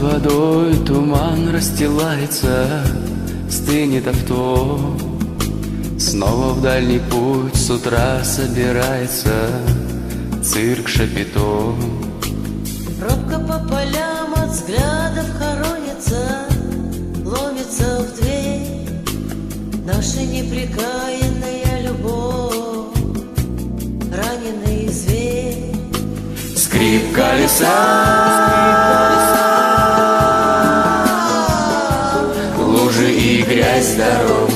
водой туман расстилается, стынет авто. Снова в дальний путь с утра собирается цирк Шапито. Пробка по полям от взглядов хоронится, ломится в дверь наша непрекаянная любовь, раненый зверь. Скрип колеса, лужи и грязь дорог.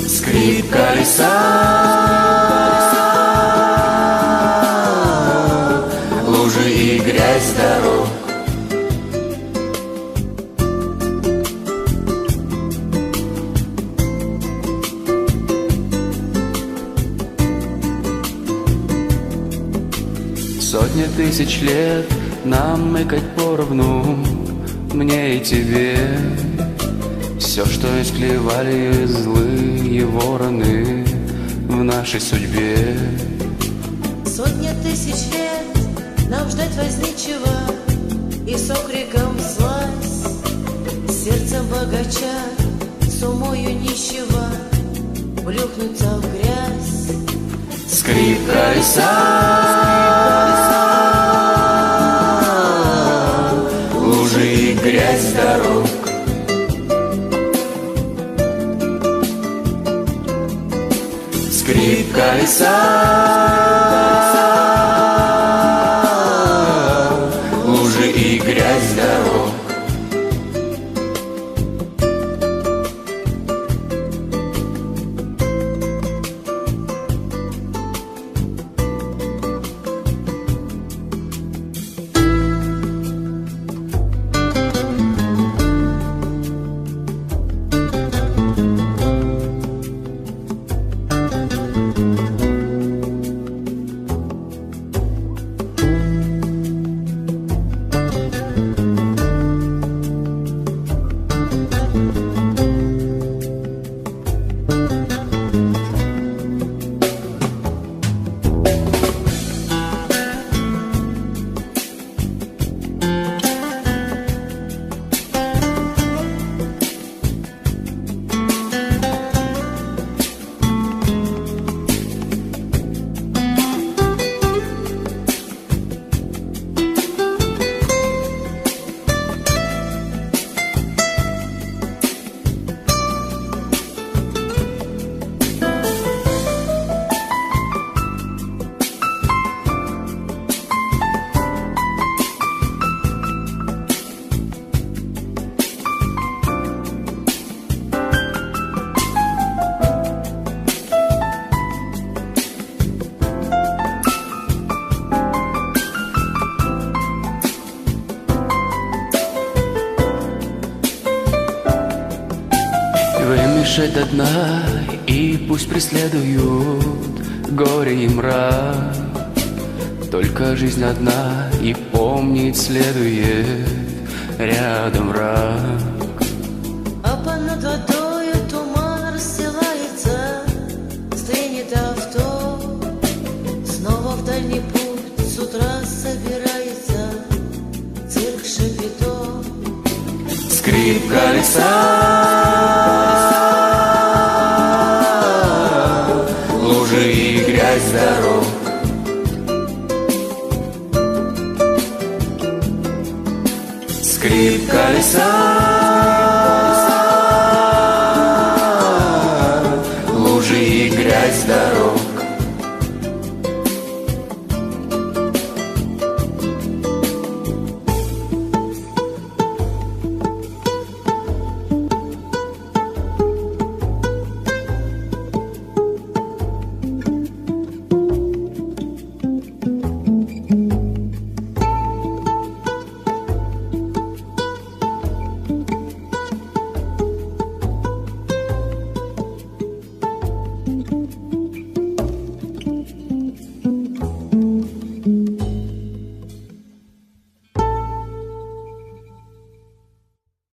Скрип колеса, лужи и грязь дорог. Сотни тысяч лет нам мыкать поровну, мне и тебе. Все, что исклевали злые вороны в нашей судьбе. Сотни тысяч лет нам ждать возничего, и с окриком слазь, сердцем богача, с умою нищего, плюхнуться в грязь. Скрип колеса, лужи и грязь дорог. Скрип колеса, лужи и грязь дорог. Вымешать до дна, и пусть преследуют горе и мрак. Только жизнь одна, и помнить следует рядом враг. А понад водою туман расстилается, стынет авто. Снова в дальний путь с утра собирается цирк Шапито. Скрип колеса, лужи и грязь дорог. Скрип колеса,